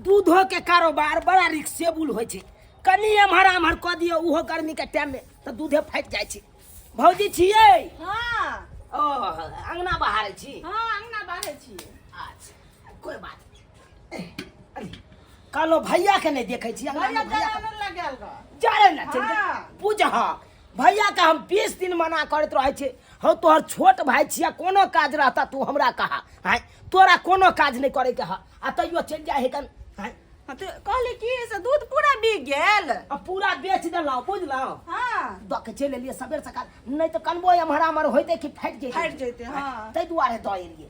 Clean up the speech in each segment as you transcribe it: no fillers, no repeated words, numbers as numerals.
दूधो के कारोबार बड़ा रिक्सेबुल होइ छै। कनी एम्हर कऽ दियौ उहो गर्मी के टाइम में तो दूधे फाटि जाइ छै। भौजी छियै? हाँ ओ अंगना बहारै छी? हाँ अंगना बाहर छी। अच्छा कोई बात नहीं। कहलो भैया के नहीं देखे छी अंगना भैया में? भैया जरा न लगल ग। जारे ना चल हाँ। पूजा हाँ भैया के हम 20 दिन मना करत रहे छे। हो तोहर छोट भाई छिया, कोनो काज रहता तू हमरा कहा है, तोरा कोनो काज नहीं करे के हा आ तैयो चल जाए है कन है। हाँ तो कहले कि से दूध पूरा बिक गेल। अब पूरा बेच देलौ बुझलौ। हाँ द के चल एलिए सबेर सकाल, नहीं तो कनबो हमर होइते कि फाट जेते। फाटि जैते, हाँ। तै दुआरे द एलिए।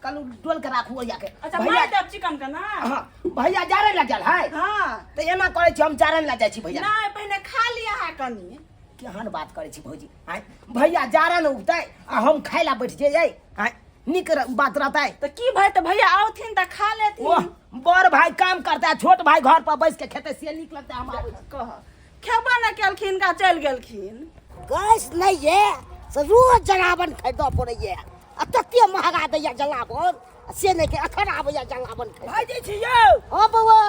कल डोल के राखू या के। अच्छा भाई तब चिकन का ना। हां भैया जारे लग गेल है। हाँ तो एना करे छी हम जारे लग जाय छी भैया। नहीं पहले खा लिया है कनी। केहन बात करे छी भौजी आय भैया जारा न उगतै आ हम खाइ ला बैठ जइयै आय निक बात रहतै। तो की भाई तो भैया आवथिन त खा लेथिन। ओह बड़ भाई काम करता है, छोट भाई घर पर बैठ के खेते से निक लगता है। हम आबै कह खेबो न केलखिन का चल गेलखिन। गैस नहीं है से रोज जलावन खरीदो पड़े है। तत्ते महंगा दैया जलावन से नहीं के अखन आबैया जलावन खरीद। भाई छी यौ। हां बउआ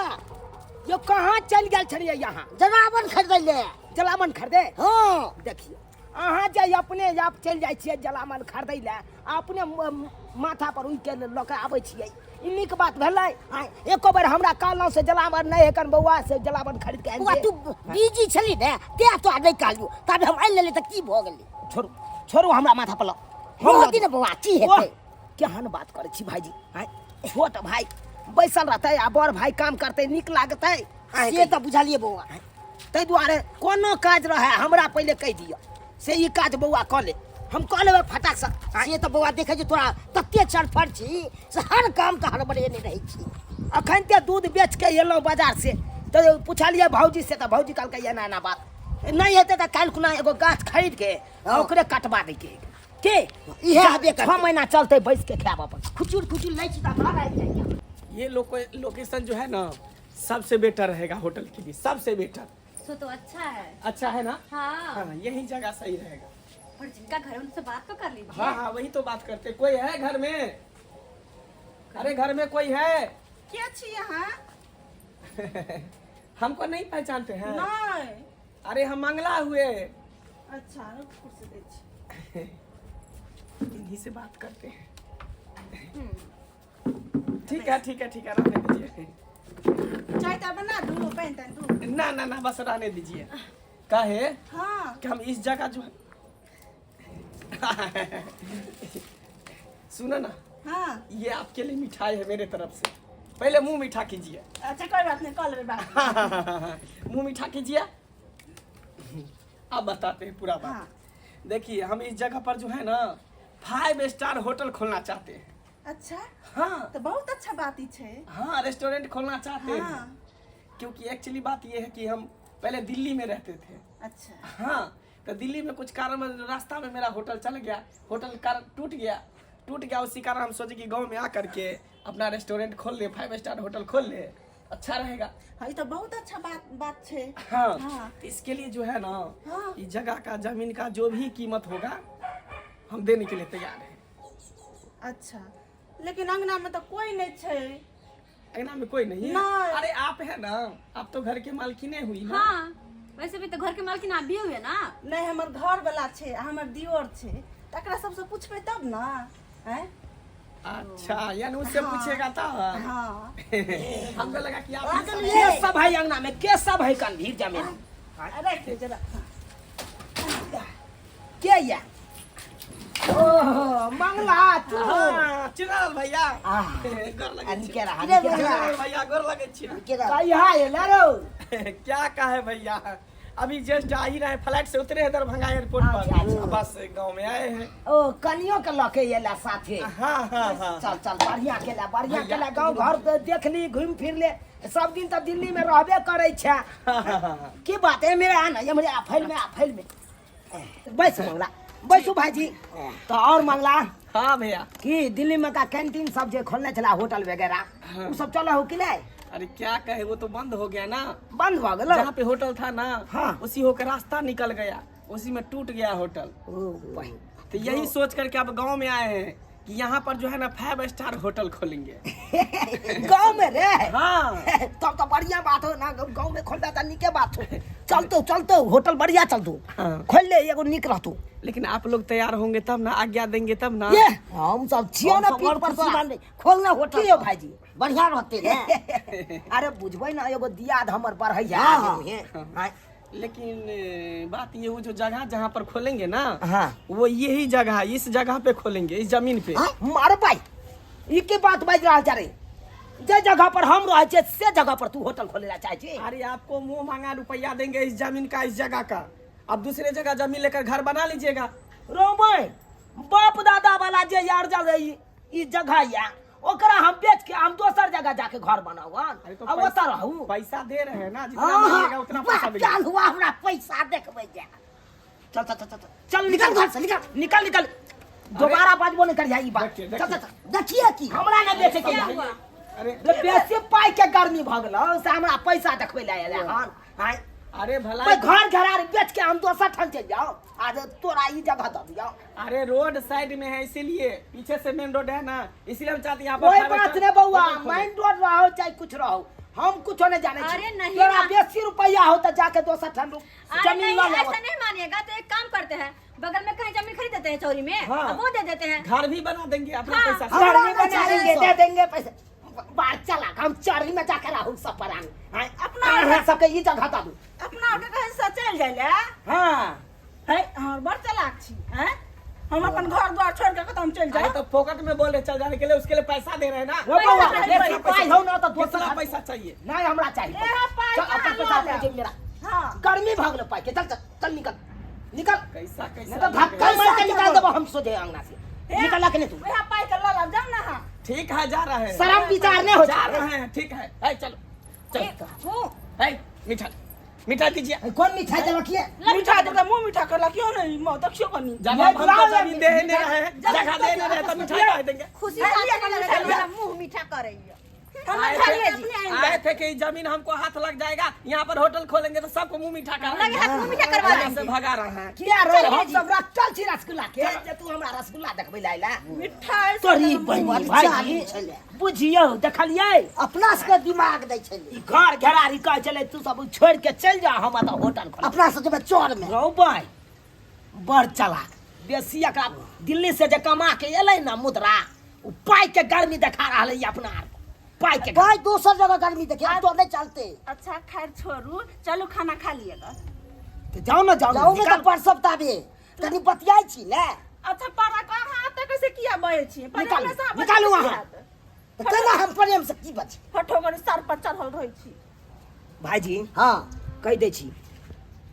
यो कहां चल गेल छलिए यहां? जलावन खरीदै ले। जलावन खरीदे? हां देखिए अहाँ जे अपने आप चल जाइ छियै जलावन खरीदै ले, अपने माथा पर उइ के ल के आबै छियै, ई नीक बात भेलै? एको बेर हमरा कहलौ से जलावन नहीं हेकन बउआ से जलावन खरीद के बउआ आनि तू बिजी छली ने ते तो नहीं कहलियो तब हम आइ लेले त की भ गेलै। छोड़ू छोड़ू हमरा माथा पर ल। हम दिन बउआ की हेतै? केहन बात करे छी भाईजी हैं? छोट भाई बैसल रहते आ बड़ भाई काम करते निक लागते से त बुझलिए बउआ। तै दुआरे कोनो काज रहे हमरा पहले कह दियो से ई काज बउआ क ले, हम क लेबै फटाक से। से त बउआ देखे जे तोरा तत्ते चरफर छी से हर काम का हड़बड़े नहीं रही छी। अखन ते दूध बेच के एलौ बाजार से तो पूछलिए भौजी से, तो भौजी कहलकै एना एना बात नहीं हेते त काल खुना एगो गाछ खरीद के ओकरे कटवा दे के इहे आबे 6 महीना चलते बैस के खाब अपन। खुचुर खुचुर नहीं छी त घर आ जाइए। ये लोकेशन जो है ना सबसे बेटर रहेगा होटल के लिए, सबसे बेटर। तो अच्छा है। अच्छा है ना? हाँ। हाँ यही जगह सही रहेगा। और जिनका घर है उनसे बात तो कर लीजिए। हाँ हाँ वही तो बात करते। कोई है घर में? अरे घर में कोई है? क्या छी यहाँ? हमको नहीं पहचानते हैं? नहीं। अरे हम मंगला हुए। अच्छा रुक कुर्सी दे छी। इन्हीं से बात करते हैं। ठीक है ठीक है ठीक है रहने दीजिए। चाय ता बना दूँ पेन तन दूँ। ना ना ना बस रहने दीजिए। काहे हाँ कि हम इस जगह जो है सुनो ना, हाँ ये आपके लिए मिठाई है मेरे तरफ से। पहले मुंह मीठा कीजिए। अच्छा कोई बात नहीं कल रे बात। मुंह मीठा कीजिए। अब बताते हैं पूरा बात। हाँ। देखिए हम इस जगह पर जो है ना 5 स्टार होटल खोलना चाहते हैं। अच्छा हाँ तो बहुत अच्छा बात ही छे। हाँ रेस्टोरेंट खोलना चाहते हाँ। हैं। क्योंकि एक्चुअली बात ये है कि हम पहले दिल्ली में रहते थे। अच्छा हाँ तो दिल्ली में कुछ कारण रास्ता में मेरा होटल चल गया, होटल टूट गया। उसी कारण हम सोचे कि गांव में आकर के अपना रेस्टोरेंट खोल ले, 5 स्टार होटल खोल ले, अच्छा रहेगा। हाँ ये तो बहुत अच्छा बात छे। हाँ, हाँ। तो इसके लिए जो है ना हाँ। इस जगह का जमीन का जो भी कीमत होगा हम देने के लिए तैयार हैं। अच्छा लेकिन अंगना में तो कोई नहीं छे। अंगना में कोई नहीं है? नहीं। अरे आप है ना, आप तो घर के मालकिने हुई ना। हाँ वैसे भी तो घर के मालकिन आप भी हुए ना। नहीं हमर घर वाला छे, हमर दियोर छे, तकरा सबसे पूछबे तब ना हैं। अच्छा यानी उससे हाँ। पूछेगा तब। हाँ हमको लगा कि आप के सब है अंगना में, के सब है कन भीड़ जमीन रख जरा। के या? ओह मंगला तू। हाँ, चिराल भैया। आह, गोर लगै छी। निके रहा, निके निके रहा। रहा। चिराल भैया गोर लगै छी। कहिया एला रो? क्या कहे भैया, अभी जस्ट आ ही रहे, फ्लाइट से उतरे हैं दरभंगा एयरपोर्ट अच्छा, पर, अच्छा। बस गांव में आए हैं। ओ कनियो के लके एला साथे। हाँ हाँ हाँ। चल चल बढ़िया केला बढ़िया भैया, केला। गांव घर पे देख ली, घूम फिर ले। सब दिन तब दिल्ली में रहबे करे छे। की बात है मेरे आना ये मेरे फैल में बैस मंगला, बैसू भाईजी। तो और मंगला हाँ भैया। कि दिल्ली में का कैंटीन सब जो खोलने चला होटल वगैरह हाँ। वो सब चला हो कि नहीं? अरे क्या कहे, वो तो बंद हो गया ना। बंद हो गया। जहाँ पे होटल था ना, हाँ। उसी होकर रास्ता निकल गया, उसी में टूट गया होटल। तो यही सोच करके अब गांव में आए हैं कि यहाँ पर जो है ना 5 स्टार होटल खोलेंगे। गाँव में रे हाँ तब तो बढ़िया बात हो ना, गाँव में खोल देता निके बात हो। चलतो होटल बढ़िया चलतो, हाँ। खोल ले एगो निक रहतो। लेकिन आप लोग तैयार होंगे तब ना, आज्ञा देंगे तब ना। ये हम सब छियो ना पीठ पर सवार नहीं खोलना होटल क्यों भाईजी। बढ़िया रहते ने। अरे बुझबै ना एगो दियाद हमर बढ़ैया हाँ। हाँ। लेकिन बात ये, वो जो जगह जहाँ पर खोलेंगे ना, हाँ। वो यही जगह, इस जगह पे खोलेंगे, इस जमीन पे। मारे भाई ई के बात बाज रहा जा रे, जे जगह पर हम रहे छे से जगह पर तू होटल खोले ला चाहे छी। अरे आपको मुंह मांगा रुपया देंगे इस जमीन का, इस जगह का। अब दूसरे जगह जमीन लेकर घर बना लीजिएगा। रोमै बाप दादा वाला जे यार जल ई जगह या ओकरा हम बेच के हम दोसर जगह जाके घर बनावन। अरे तो अब ओता रहू। पैसा दे रहे हैं ना, जितना मांगेगा उतना पैसा मिलेगा। चल हुआ हमरा पैसा देखबै जा। चल चल चल चल चल निकल घर से, निकल निकल दोबारा बाजबो नहीं कर ई बात। देखिए, चल चल देखिए। चल देखिए की हमरा ना बेचे के क्या या। हुआ? अरे रे बेसी पाई के गर्मी भ गेल से हमरा पैसा देखबै ला आयल हन। हां अरे भला, भाई घर घरार बेच के हम दोसर ठन चल जाओ, आज तोरा ई जगह दे दियो। अरे रोड साइड में है इसीलिए, पीछे से मेन रोड है ना, इसलिए हम चाहते हैं यहाँ कोई पर बात नहीं बउआ, मेन रोड रहो चाहे कुछ रहो, हम कुछ नहीं जाने छी। अरे नहीं तोरा ना। बेसी रुपया हो तो जाके दोसर ठन अरे जमीन नहीं, ला ले। ऐसा नहीं मानिएगा तो एक काम करते हैं, बगल में कहीं जमीन खरीद देते हैं चौरी में, हाँ। अब वो दे देते हैं। घर भी बना देंगे अपना हाँ। पैसा से। घर भी हमरा बना चाहिए देंगे, सब। दे देंगे पैसे। बात चला हम चोरी में जाके रहू सब पर अपना सबके ई जगह दे दू। अपना के कहीं से चल जाइले। हां है हमर बड़ चालाक छी हैं। हम अपन घर द्वार छोड़ के कतम चल अरे जाए। तो फोकट में बोल रहे चल जाने के लिए, उसके लिए पैसा दे रहे हैं ना। रो बउआ पैसा बेसी चाहिए, पाई हो ना तो कितना दोसर पैसा चाहिए? नहीं हमरा चाहिए। मेरा पाई चल अपन कहाँ पैसा ला दे ले? मेरा। हां गर्मी भाग ले पाई के, चल चल चल निकल निकल, कैसा नहीं कैसा तो धक्का मार के निकाल देबो हम सोझे अंगना से। निकल ला के नहीं तू वह पाई के ला जाम ना। हां ठीक है, जा रहे हैं, शर्म विचार नहीं हो जा जा रहे हैं। ठीक है, है चलो चलो। वो है मीठा, मीठा दीजिए। कौन मिठाई दे रखिए? मीठा दे मुंह मीठा करला क्यों नहीं मो दक्षियो कनी। जब ये आप हमको बुलाओ जमीन दे नहीं रहे हैं, जगह दे नहीं रहे तो मिठाई कहाँ देंगे? खुशी से आते हैं, लगा मेरा मुंह मीठा कर रही है। हम आए खाइए थे- जी। आए थे कि जमीन हमको हाथ लग जाएगा, यहाँ पर होटल खोलेंगे तो सबको मुंह मीठा लगे कराएंगे। हाथ मुंह मीठा करवा यहाँ से देंगे। भगा रहे हैं। क्या रो हम सब रखल छी रसगुल्ला के, जे तू हमरा रसगुल्ला देखबै लाइला। मिठाई तोरी बड़ी भाई चाली छले। बुझियो देखलिए अपना सबके दिमाग दै छलै। ई घर घेरारी कह चले तू सब छोड़ के चल जा, हम तो होटल खोल। अपना सब जेबै चोर में। रो भाई बड़ चालाक, बेसी एकरा दिल्ली से जे कमा के एलै ना मुद्रा, उ पाई के गर्मी देखा रहलै अपना आप पाई के। भाई दोसर जगह गर्मी देखिए, तो नहीं चलते। अच्छा खैर छोड़ू, चलो खाना खा लिएगा। तो जाओ ना जाओ जाऊ ना, में तो पर सप्ताहे तनी बतियाई छी ने। अच्छा पारा कहाँ तक कैसे किया बहे छी। निकालू, निकालू वहाँ। तो केना हम प्रेम से की बच। फटोगर सर पर चढ़ल रहै छी। भाईजी हां कह दे छी,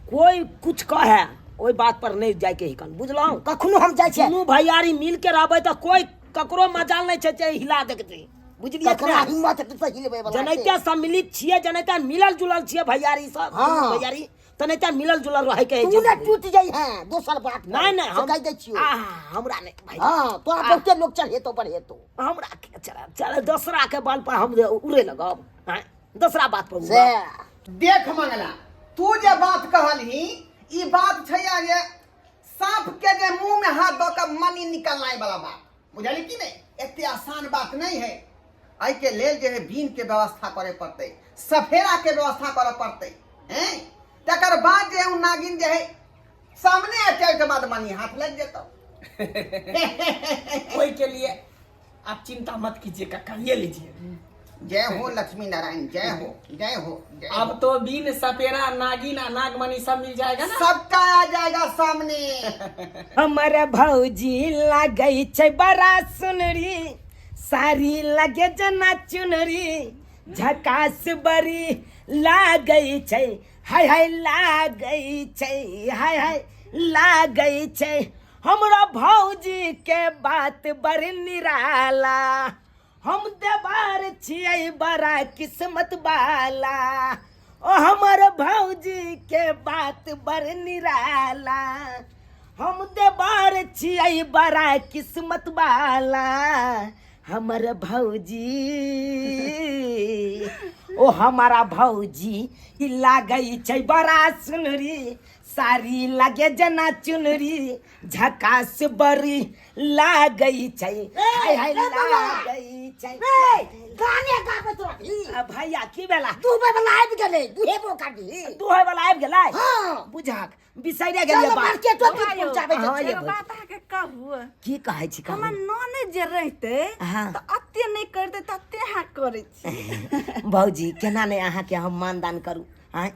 कोई कुछ कहे ओई बात पर नहीं जाय के हिकन, बुझलौ? कखनो हम जाइ छै दुनू भैयारी मिल के रहबै त कोई ककरो मजाल नहीं छै जे हिला देते, बुझलिए? ककरा हिम्मत हेतै तऽ हिलबै बला। जनैते सम्मिलित छियै, जनैते मिलल जुलल छियै भैयारी सब। हाँ। भैयारी तनैते मिलल जुलल रहे के तू ने टूट जाई है दोसर बात नहीं नहीं हम कह दै छियो। हमरा नहीं भाई, हां तोरा बहुते लोग चढ़े तो बढ़े तो हमरा के चल दूसरा के बल पर हम उड़े लगब। हैं दूसरा बात पर से देख मंगला, तू जे बात कहलही ई बात छै जे सांप के जे मुंह में हाथ दो के मनी निकलनाई वाला बात, बुझली कि नहीं? एते आसान बात नहीं है। आई के लेल जे है बीन के व्यवस्था करे पड़ते, सफेरा के व्यवस्था करे पड़ते हैं। तकर बाद जे है उ नागिन जे है सामने आ चल के बाद मनी हाथ लग जेतो। कोई के लिए आप चिंता मत कीजिए काका, ये लीजिए। जय हो लक्ष्मी नारायण, जय हो जय हो जय हो। अब तो बीन सपेरा नागिन नागमणि सब मिल जाएगा ना। सबका आ जाएगा सामने। हमर भौजी लागै छै बड़ा सुनरी, सारी लगे जना चुनरी, झकास बड़ी लागै छै, हाय हाय लागै छै, हाय हाय लागै छै। हमरा भौजी के बात बड़ निराला, हम देवार छियै बड़ा किस्मत वाला। ओ हमर भौजी के बात बड़ निराला, हम देवार छियै बड़ा किस्मत वाला। हमर भौजी ओ हमारा भौजी ई लागई छै बड़ा सुनरी, साड़ी लगे जना चुनरी, झकास बड़ी लागई छै, हाय हाय लागई छै। गाने गाबैत रही आ भैया की भेला? दुबे वाला आबि गेलै, दुहेबो काटी। दुहै वाला आबि गेलै? हाँ। बुझाक बिसैरे गेलियै चलो बात। मार्केटो तक पहुंचाबै हाँ, छै। ये एगो बात अहाँके कहू, की कहै छी हमर कहू? ननद जे रहिते हाँ। तऽ अते नहि करते तते अहाँ करै छी। भौजी केना नहि अहाँके हम मानदान करू? आँय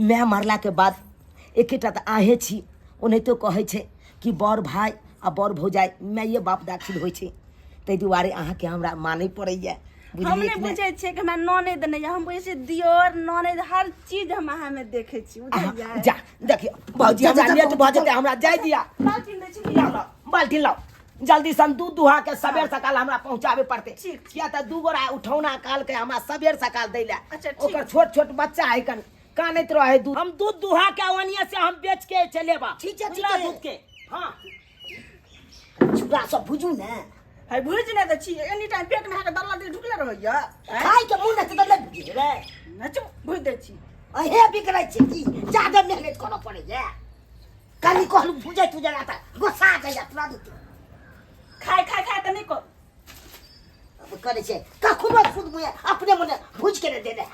माय मरलाके बाद एकेटा तऽ अहेँ छी। ओनाहितो कहै छै कि बड़ भाय आ बड़ भौजाइ माये बाप दाखिल होइ छै, ताहि दुआरे अहाँके हमरा मानै पड़ैए। हम बुझलियै नहीं कि नहि? बुझे छियै कि हमरा ननद नहीं है, हम वैसे दियोर ननद हर चीज हम अहाँ में देखे छी, अहाँ बुझलियै? जा देखियो भौजी हमरा लेट भऽ जेतै, हमरा जाय दिया। बाल्टीन दै छी, लाओ लाओ बाल्टी लाओ, जल्दी सन दूध दुहा के सबेर सकाल हमरा पहुंचाबे पड़ते। ठीक। किया तऽ दू गोरा उठौना काल के हमरा सबेर सकाल दै ले। अच्छा, ठीक। ओकर छोट छोट बच्चा है कन कानैत रहे दूध, हम दूध दुहा के ओनिए से हम बेच के चलेबा। ठीक है, ठीक बुझलऽ है। दूध के। हाँ चूड़ा सब बुझू ने, है भुज नहीं दै छी, एनी टाइम पेट में अहाँके दल्ला दे ढुकले रहैया। खाइ के मुंह ने तऽ नहि बुझबै। नचु भुज दै छी। अहे बिगड़ै छै कि ज्यादा मेहनत करऽ पड़ैए। कनी कहलू भुजै तुजै ला तऽ गोसा जाइए तुरंत। खाय खाय खाय तऽ नहीं कर। अब करै छै कखनो खुद मुँह अपने मने भुज के दे दे।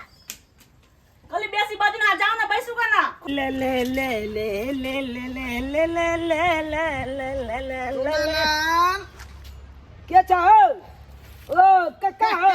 कहली बेसी बाजू ना, जाओ ना बैसू का ना। ले ले ले ले ले ले ले ले ले ले ले ले ले ले के चाहो? ओ कक्का हो?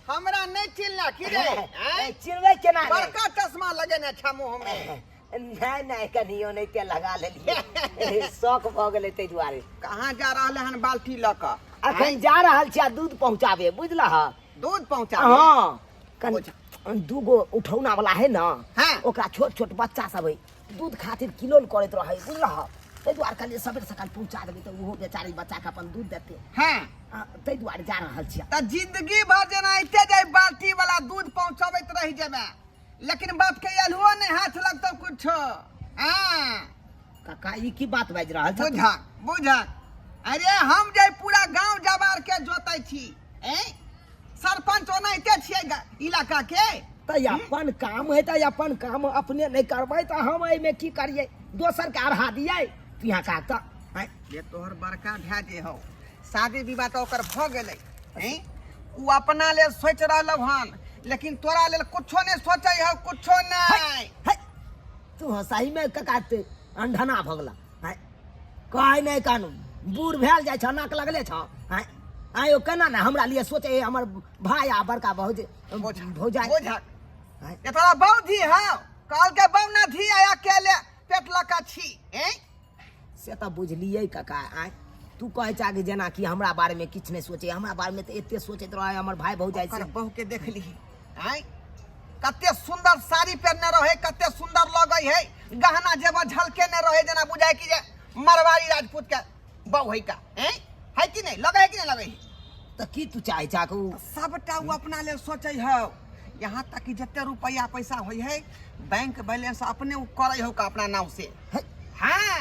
हमरा नहीं चिल्ला की रे? हैं? चिरवे केना रे? बड़का चश्मा लगेने छ मुंह में। नहीं नहीं कनियो नहीं ते लगा लेलिए, शौक भऽ गेलै ताहि दुआरे। कहाँ जा रहले हन बाल्टी ल क? अखन जा रहल छियै दूध पहुंचाबे, बुझलह? दूध पहुंचा। हाँ कन दूगो उठौना वाला है ना, हाँ। ओकरा छोट छोट बच्चा सब है, दूध खातिर किलोल करैत रहे, बुझलह? ताहि दुआरे कहलिए सबेर सकाल पहुंचा देबै तऽ ओहो बेचारी बच्चा के अपन दूध देते। हाँ। ताहि दुआरे जा रहल छियै। त जिंदगी भर जेना एते जाय बाल्टी वाला दूध पहुंचाबैत रह जेबे, लेकिन बाप के एलहुओ नहीं हाथ लगतो कुछो। हाँ काका ई की बात बाजि रहल छ? बुझक बुझक। अरे हम जे पूरा गांव जवार के जोतै छी, सरपंच ओनाहिते छियै इलाका के। तऽ अपन काम है तऽ अपन काम अपने नहीं करबै तऽ हम एहिमे की करिए? दोसर के अढ़ा दिए यहाँ का तऽ ये तोहर बड़का भै जे हो, शादी विवाह तो ओकर भ गेलै, उ अपना लेल सोच रहलौ हन, लेकिन तोरा लेल कुछो नहीं सोचै हो, कुछो नहीं। है तू सही में कका ते अंधना भगला है, कहे नहीं कानून बूढ़ भेल जाइ छ, नाक लगले छ। है आयो केना ने हमरा लिए सोचे, हमर भाई आ बड़का भौज भौजाई बुझक ये तोरा बौधी हो, काल के बौना धी आया अकेले पेट लका छी। से तऽ बुझलिए कका। आय तू कहे छा कि जेना कि हमरा बारे में किछ नहीं सोचे, हमरा बारे में तो एते सोचैत रहे हमर भाई भौजाई से। बहू के देख ली, कते सुंदर साड़ी पहनने रहे, कते सुंदर लगे है, गहना जेवर झलके ने रहे, जना बुझाए कि जे मारवाड़ी राजपूत के बहू है का। है कि नहीं लगे है कि नहीं लगे है? तो की तू चाहे चाकू? सबटा वो अपना लेल सोचे हो, यहाँ तक कि जिते रुपया पैसा होई है बैंक बैलेंस अपने उ करे हो का अपना नाम से। है हाँ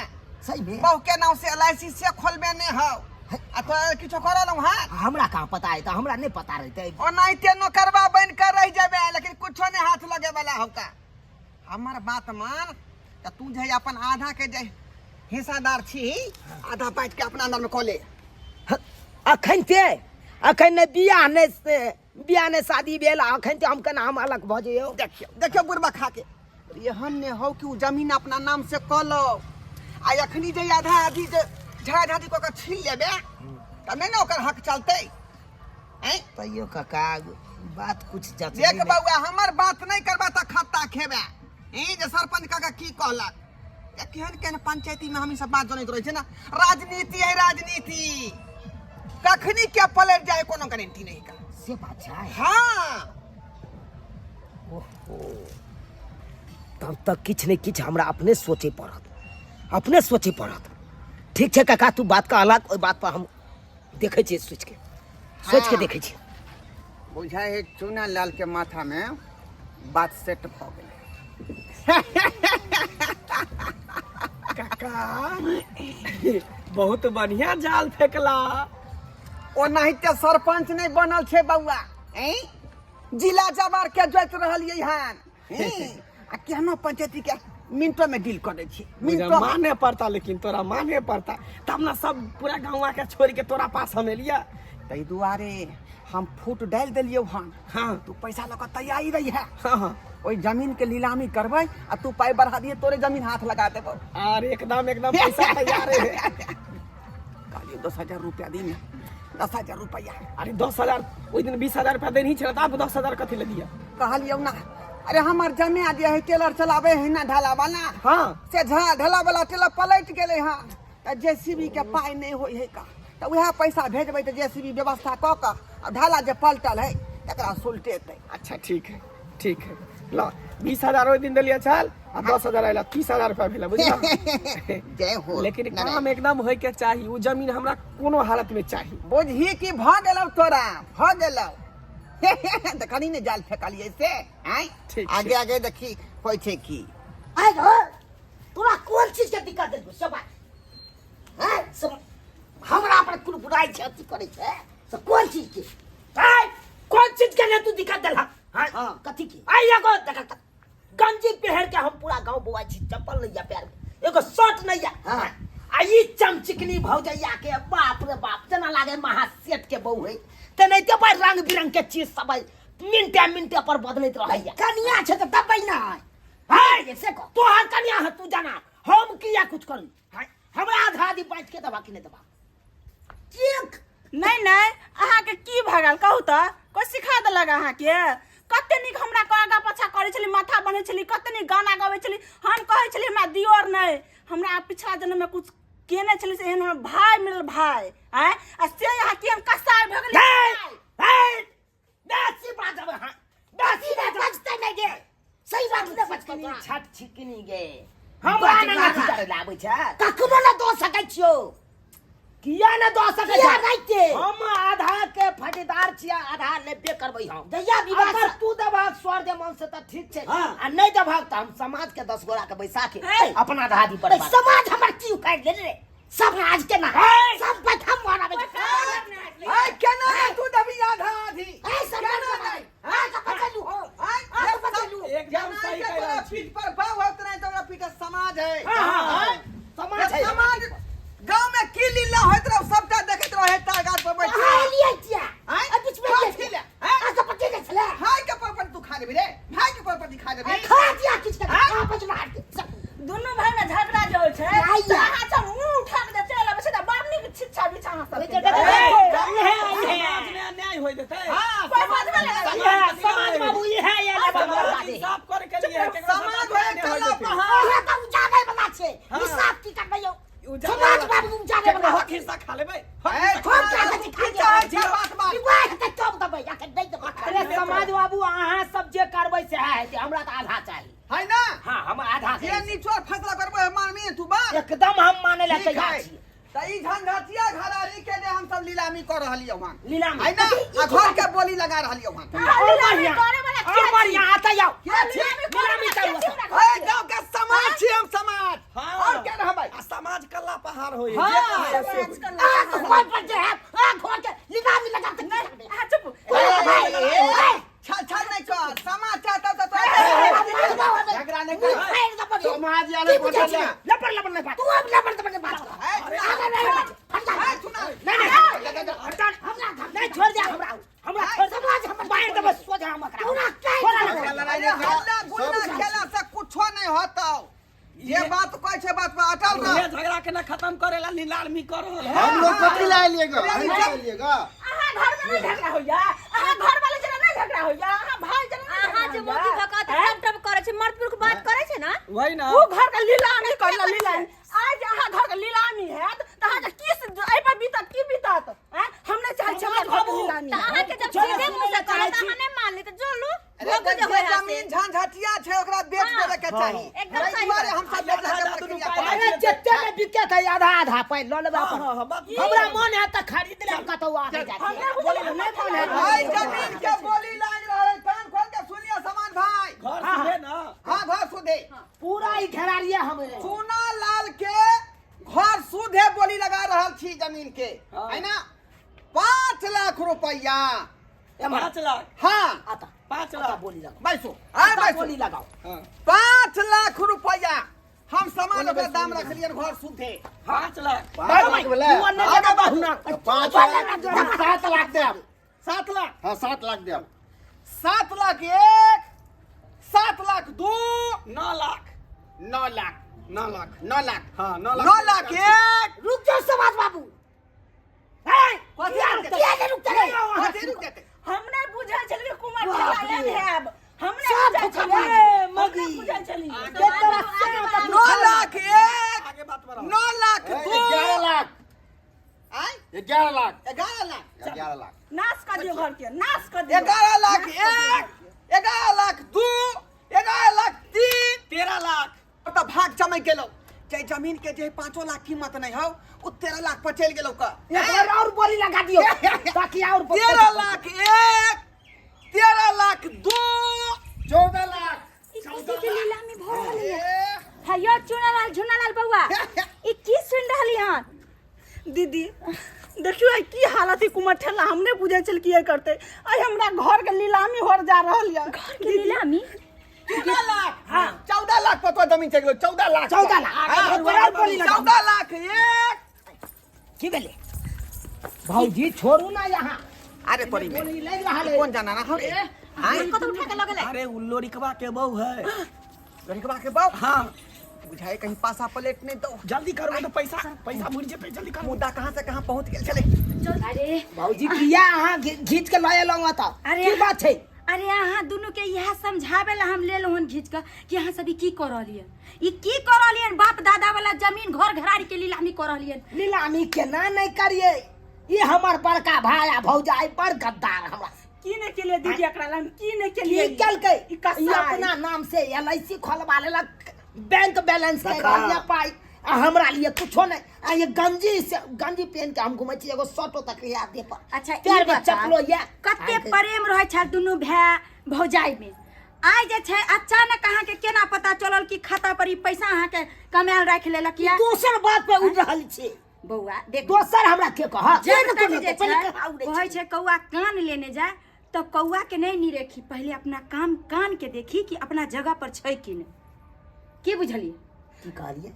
सही में बहू के नाम से LIC से खोलबे ने हो, आ तो किछो करल हाँ। हमरा कहाँ पता है? तो हमरा नहीं पता रहते। ओनाहिते नौकरवा बन कर रह जाबे, लेकिन कुछो नहीं हाथ लगे वाला होका। हमर बात मान, त तू जे अपन आधा के जे हिस्सादार छी, आधा बांट के अपना नाम में खोले। अखन ने बियाह ने शादी भेल, अखन हम केना हम अलग भऽ जइयो? देखियो देखियो बुढ़बा खा के एहन ने हो कि उ जमीन अपना नाम से कऽ लो, आ अखनी जे आधा आधी जे झाड़ी को के छीन लेबे त नहीं ना ओकर हक चलते। तैयो काका बात कुछ जच देख बउआ हमर बात नहीं करबा त खत्ता खेबे। जे सरपंच काका की कहलक, केहन केहन पंचायती में हम सब बात जानैत रहे छै ना, राजनीति है राजनीति, कखनी के पलट जाए कोनो गारंटी नहीं का। से बात छै। हाँ ओहो तब तक किछ नहीं किछ हमरा अपने सोचे पड़त, अपने सोचे पड़त। ठीक छै काका तू बात का अलग, ओई बात पर हम देखे छियै सोच के देखे छियै। बुझाए है चूना लाल के माथा में बात सेट भ गेलै। काका बहुत बढ़िया जाल फेंकला। ओनाहिते सरपंच नहीं बनल छे बउआ, जिला जवार के जोइत रहलियै हन आ केहनो पंचायती के मिनटों में डील कर दै छी मुझे मिनटों में माने पड़ता, लेकिन तोरा माने पड़ता, तब ना सब पूरा गाँव के छोड़ के तोरा पास हम एलिया। तै दुआरे हम फूट डाल दिलियौ हन। हाँ तू पैसा लऽ कऽ तैयारी रही है हाँ ओइ जमीन के नीलामी करबै आ तू पाई बढ़ा दिए तोरे जमीन हाथ लगा देबो। और एकदम पैसा तैयार है। कहलियै 10,000 रुपया दी ना 10,000 रुपया। अरे 10,000 ओइ दिन 20,000 रुपया देनी छे, अब 10,000 कथी ले दिया? कहलियौ ना अरे हमार जमीन जे है टेलर चलावे है ना ढाला वाला हाँ से ढाला वाला टेलर पलट गेले हाँ त जेसीबी के पाई नहीं होई है का त वह पैसा भेजबै त जेसीबी व्यवस्था क क अब ढाला जे पलटल है तकरा सुलटेतै। अच्छा ठीक है ला 20,000 ओइ दिन दिलिया चल, आ 10,000 आइला 30,000 रुपया भेला बुझला। जय हो लेकिन काम एकदम होय के चाहिए, उ जमीन हमरा कोनो हालत में चाहिए। बुझही कि भ गेलौ तोरा भ गेलौ। देखनी ने जाल फेकलिए से आई ठीक आगे आगे देखी होय छे की आइ हो तोरा कोन चीज के दिक्कत है सब हैं सब हमरा पर कुल बुराई छै अथी करे छै सब कोन चीज के आय कौन चीज के लिए तू दिक्कत देला? हां कथी की आई एगो देख गंजी पहन के हम पूरा गांव बुआ छी, चप्पल नहीं है पैर में, एगो शर्ट नहीं है। हाँ। आ ई चमचिकनी भौजैया के बाप रे बाप जना लागे महासेठ के बहू है, ते नहीं ते पर रंग बिरंग के चीज सब मिनटे पर बदलत रहैया। कनिया छै त दबै ना हाय से को तोहर कन्या है, तू जाना हम किया कुछ करी? हाय हमरा आधा आधी बांट के दबा कि नहीं दबा? ठीक नहीं नहीं अहाँ के की भगल कहू त कोई सिखा देलक अहाँ के? कते निक हमरा को आगा पछा करे छली, माथा बने छली, कते निक गाना गावे छली, हम कहे छली हमरा दियोर नहीं, हमरा पिछला जन्म में कुछ केने छली से एहन हमरा भाई मिलल भाई हैं आ से यहाँ की हम कसाई भ गेली। हाय बेसी बात अब हां बेसी ने बचते नहीं गे सही बात ने बच के छट छिकनी गे हमरा ना करे लाबै छ कखनो न दो सकै छियो किया न दो सकै किया छ? नहीं के हम आधा के फटेदार छिया, आधा लेबे करबै हम। जैया विवाह अगर तू दबाग स्वर दे मन से त ठीक छै, हाँ। आ नहीं दबाग त हम समाज के 10 गोरा के बैसा के है। अपना आधी पर समाज हमर की उखाड़ ले रे समाज के ना है। सब पे हम मारबे आई केना रे तू दबी आधा आधी ए सब नहीं हां सब बचलू हो हां सब बचलू एकदम सही कह रहल छी। पीठ पर पाव होत नहीं तोरा पीठ समाज है। हाँ, समाज है। समाज गांव में की लीला होत रहो सबटा देखत रहो है तागात पर बैठ हां लिए किया हैं? आ बीच में खा ले छिले, हां आ सब पटी ले चले भाई के पर तू खा लेबी रे भाई के पर दिखा देबी। खा दिया किस का हां बचना हट सब दोनों भाई में झगड़ा जो होय छै नहीं है। अहाँ सब मुंह उठा के चल अब से बाप नी शिक्षा बिछा अहाँ सब देख, के। देख, समाज में अन्याय होय देतै। हां समाज में लगा समाज बाबू ये है ये साफ करे के लिए समाज है चला पहाड़ ये तो उजाने वाला छे हिसाब की करबै यो समाज बाबू उजाने वाला हक हिस्सा खा लेबै। खोल के दिखा दे विवाह ते कब दबै या के दे दे अरे समाज बाबू अहाँ सब जे करबै से है जे हमरा त आधा चाहिए। है ना हाँ हम आधा ये के निचोड़ फैसला करबो मानमी तू बा एकदम हम माने ला ठीक तैयार है छी। त ई झंझटिया घरारी के ने हम सब नीलामी कर रहलियो हन नीलामी। है ना आ घर के बोली लगा रहलियो हन। और बढ़िया और बढ़िया आता जाओ नीलामी करू। ए गांव के समाज छी हम समाज हाँ। और के रहबै आ समाज कल्ला पहाड़ होय हाँ। जे कहे से होय। आ तो खोल पर जे है आ खोल के लिगामी लगा के अहाँ चुप छल छल नहीं कर समाज चाहता तो झगड़ा नहीं कर समाज याले बोल लपड़ लपड़ नहीं बात। तू अब लबड़ दबड़ बात नहीं छोड़ दे हमरा छोड़ दे समाज हम बाहर दे बस सोझा हम करा लड़ाई गुना खेला से कुछो नहीं होता ये बात कोई छे बात पे अटल रह। ये झगड़ा के ना खत्म करेला नीलामी कर रहल है। हम लोग कथी लाए लिएगा अहाँ घर में नहीं झगड़ा होइया, अहाँ घर वाले जना नहीं झगड़ा होइया, अहाँ भाई जना अहाँ जे मोती भकात टप टप करे छै मर्दपुर के बात करे छै ना वही ना वो घर का लीलामी कर लीलामी आज अहाँ घर का लीलामी है तो अहाँ के किस आई पर बीतत की बीतत हैं हमने चाहे छमा घर का लीलामी त अहाँ के जब सीधे मुंह से कहत अहाँ नहीं मान ली त जो लो वो जे होय जमीन झंझटिया छे ओकरा बेच देवे के चाही एकदम सही दुआरे बात। हम सब बेच के प्रक्रिया कर अरे जत्ते में बिकत है आधा आधा पाई ल लेबा हाँ, हाँ, हाँ, बात- हमरा मन है त खरीद ले कतौ आगे जाके हमने बोले नहीं मन है भाई जमीन के बोली लाग रहल कान खोल के सुनिए समान भाई घर सुने ना। हां घर सुधे पूरा ही घेरारिया हमरे सोना लाल के घर सुधे बोली लगा रहल छी जमीन के हाँ। है ना 5 लाख रुपया 5 लाख हाँ आता 5 लाख बोली लगाओ बैसो आय बैसो बोली लगाओ 5 लाख रुपया हम सामान का दाम रख लिए घर सुधे 5 लाख 5 लाख बोले तू अन्य जगह बहुना 5 लाख 7 लाख दे 7 लाख हाँ 7 लाख दे 7 लाख 1 7 लाख 2 9 लाख 9 लाख 9 लाख 9 लाख हाँ 9 लाख 9 लाख 1 रुक जाओ समाज बाबू कथी रुक जाओ कथी रुक जाते हमने बुझा चल के कुमार बाप चला रे। है अब हमने सब बुझा खबर चली है, हमने मगी। बुझा चली के तरफ से 9 लाख 1 आगे बात बढ़ाओ 9 लाख 2 11 लाख आय 11 लाख 11 लाख 11 लाख नाश कर दियो घर के नाश कर दियो 11 लाख 1 11 लाख 2 11 लाख 3 13 लाख तो भाग चमक गेलो जे जमीन के जे 5 लाख कीमत नहीं हो उ 13 लाख पर चल गेलो का एक बार और बोली लगा दियो ताकि और 13 लाख 1 13 लाख 2 14 लाख किसी के लीलामी भर रहली है हयो झुनालाल बउआ ई की सुन रहली हन दीदी देखियो आई की हालत है कुमार ठेला हमने बुझा चल किए करते आई हमरा घर के नीलामी हो जा रहल है घर के लीलामी 14 लाख हां 14 लाख पर तो जमीन चल गेलो 14 लाख 14 लाख एक बार और बोली लगा 14 लाख 1 की बेले भौजी छोड़ू ना यहाँ अरे परी में बोली ले रहा ले कौन जाना ना हम हां कत उठा के लगले अरे उल्लो रिकबा के बहू है लड़कवा के बाप हाँ बुझाए कहीं पासा प्लेट नहीं दो जल्दी करो तो पैसा भूल जे पे जल्दी करो मुद्दा कहां से कहां पहुंच गया चले अरे भौजी किया यहाँ घींच के लाया लूंगा था अरे की बात है अरे यहाँ दुनू के यह समझावे ला हम ले लोहन घींच कर कि यहाँ सभी की कर रहलियन ई की कर रहलियन बाप दादा वाला जमीन घर घराड़ी के लीलामी कर रहलियन नीलामी केना नहीं करिए ये हमार बड़का भाई आ भौजाई बड़ गद्दार हमरा कीने के लिए दीदी एकरा ला कीने के की लिए कल के ई कसाई। ये अपना नाम से LIC खोलवा लेलक बैंक बैलेंस के देखा। लिए पाई आ हमरा लिए कुछो नहीं आ ये गंजी पहन के हम घुमै छी एगो शर्टो तक याद दे पर अच्छा ई पैर में बता, चपलो ये कते प्रेम रहे छ दुनू भाई भौजाई में आइ जे छै अचानक अहाँ के केना पता चलल कि खाता पर ई पैसा अहाँ के कमायल राख लेलक या दोसर बात पे उड़ रहल छी बौआ देख दोसर हमरा के कह जब तक जे छै कहै छै कौआ कान लेने जाए तो कौआ के नहीं निरेखी पहले अपना काम कान के देखी कि अपना जगह पर छै कि नहीं की बुझलिए की कहलिए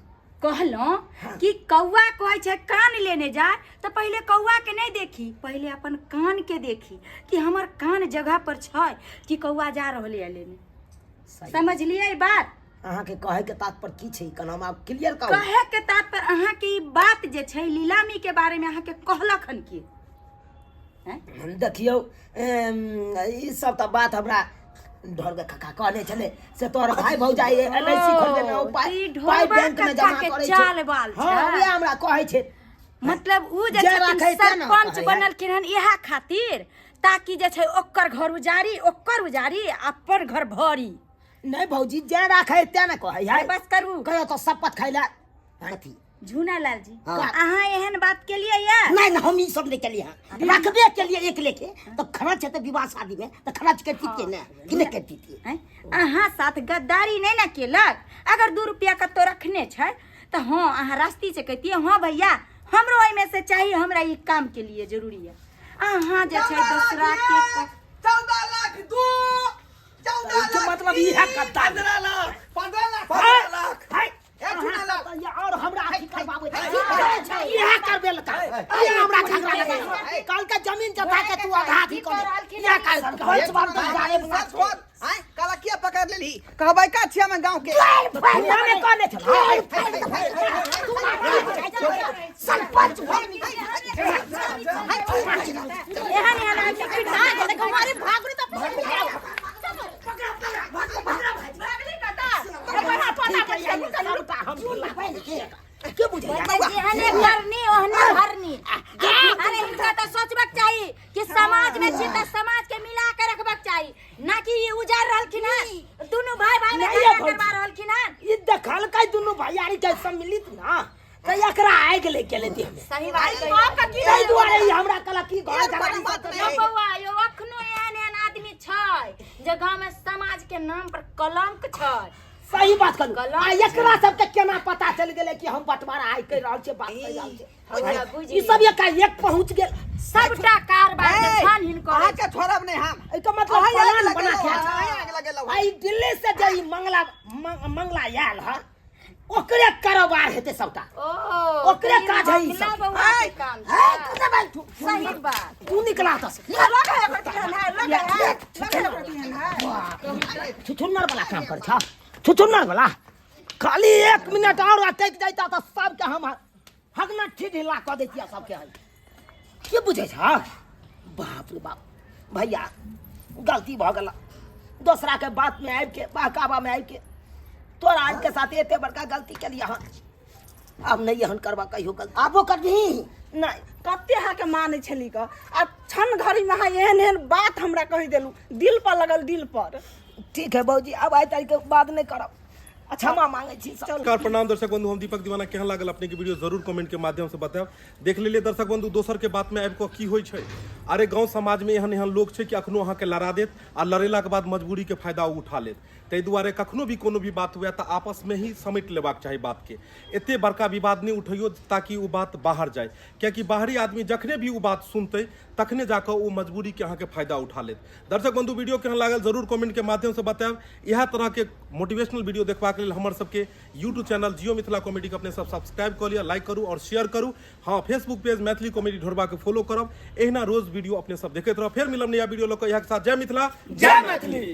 कहलौं कि कौआ कहै छै कान लेने जाए तो पहले कौआ के नहीं देखी पहले अपन कान के देखी कि हमर कान जगह पर छै कि कौआ जा रहल है लेने समझलिए ई बात अहाँ के कहे के तात्पर्य की छै कना हम आप क्लियर कहू कहे के तात्पर्य अहाँ के ई बात जे छै लीलामी के बारे में अहाँ के कहलक हन की देखियो ई सब तो बात हमरा ढोल के काका कहने चले से तोर भाई भौजाई LIC खोल देना ई पाई ढोल बैंक में काका जमा के करे चाल बाल छै। हां वे हमरा कहै छै मतलब उ जे जे छथिन राखै छै ने सरपंच कहै बनलखिन हन इहा खातिर ताकि जे छै ओकर घर उजारी अपन घर भरी नहीं भौजी जे राखै ते ना कहै है बस करू कहियो तो शपथ खैला हाथी झूना लाल जी हाँ। अहाँ एहन बात के लिए या नहीं हम ई सब नहीं के हैं रखबे के लिए एक लेके तो खर्च है तो विवाह शादी में तो खर्च करती थी ना कि नहीं करती थी हैं? अहाँ साथ गद्दारी नहीं ना केलक अगर 2 रुपया कतो रखने छै तो हाँ अहाँ रास्ती से कहतिए हाँ भैया हमरो एहि में से चाहिए हमरा ई काम के लिए जरूरी है अहाँ जे छै दूसरा के 14 लाख 2 14 इसके लाख मतलब ये है गद्दार 15 लाख 15 लाख 15 लाख है एक झूना लाख और हमरा अथी करबाबे यह करबे लगा ये हमरा झगड़ा लगा कल का जमीन जता के तू आधा अथी कर यह कर पंच बार तो जाए सच बोल हैं काला किया पकड़ लेली कहबै का छिया में गांव के मैंने कहने चला सरपंच एहन एहन आदमी पिटा के देखो हमारे भागरी तो भागरी कता अपन अपन के बुझे जेहने करनी ओहने भरनी अरे इनका तो सोचबक चाहिए कि समाज में छी त समाज के मिला के रखबक चाहिए ना कि ये उजाड़ रहलखिन है दोनों भाई भाई में झगड़ा करवा रहलखिन है ये देखल का दोनों भैयारी के सम्मिलित ना तो एकरा आग लेके लेती हमें सही बात कही आपका की ताहि दुआरे ई हमरा कला की घर एक झगड़ा बात यो बौआ यो अखनो एहन एहन आदमी छै जे गांव में समाज के नाम पर कलंक छै सही बात करू गलत आ एकरा सबके केना पता चल गेलै कि हम बंटवारा आइ कर रहल छै बात कर रहल हौवा छै बुझि ई सब एक पहुंच गेल सबटा कारबार के छानहीन करे अहाँके छोड़ब नहीं हम एकर मतलब अहाँ आग प्लान बना लगेलहुँ, के अहाँ आग लगेलहुँ। आई दिल्ली से जे ई मंगला आयल है ओकरे कारोबार हेतै सबटा ओ ओकरे काज है ई सब। बउआ के काम है छै। तू भाई सही बात तू निकला दस छुछुन्नर वाला काम कर छ छुछुन्नर वाला खाली 1 मिनट और अटक जाता तो सबके हम हगना ठीक हिला क दैतिया सबके है के बुझे छ बाप रे बाप भैया गलती भ गेल दूसरा के बात में आबि के बहकावा में आबि के तोरा आज के साथ एते बड़का गलती के लिए अब नहीं हन करबा कहियो गलती आबो करबही नहीं कते अहाँके मानै छली क आ छन घड़ी में अहाँ एहन एहन बात हमरा कहि देलू दिल पर लगल दिल पर ठीक है बाबूजी अब आई तारीख के बाद नहीं करब क्षमा मांगे छी सब नमस्कार प्रणाम दर्शक बंधु हम दीपक दीवाना केहन लागल अपने के वीडियो जरूर कमेंट के माध्यम से बताएब देख लेलिए दर्शक बंधु दोसर के बात में आबि कऽ की होइ छै अरे गांव समाज में एहन एहन लोग छै कि अखनो अहाँ के लड़ा देत आ लड़ेला के बाद मजबूरी के फायदा उठा लेत ताहि दुआरे कखनो भी कोनो भी बात हुए तऽ आपस में ही समेट लेबाक चाही बात के एते बड़का विवाद नहीं उठैयो ताकि वो बात बाहर जाए कियाकि बाहरी आदमी जखने भी वो बात सुनते तखने जाकर वो मजबूरी के अहाँ के फायदा उठा लेत दर्शक बंधु वीडियो केहन लागल जरूर कमेंट के माध्यम से बताएब इएह तरह के मोटिवेशनल वीडियो देखबाक लेल हमर सबके यूट्यूब चैनल जियो मिथिला कॉमेडी के अपने सब सब्सक्राइब कर लिया लाइक करू और शेयर करू हाँ फेसबुक पेज मैथिली कॉमेडी ढोरबा के फॉलो करब एहिना रोज वीडियो अपने सब देखैत रहब फेर मिलब नया वीडियो लऽ कऽ इएह के साथ जय मिथिला जय मैथिली।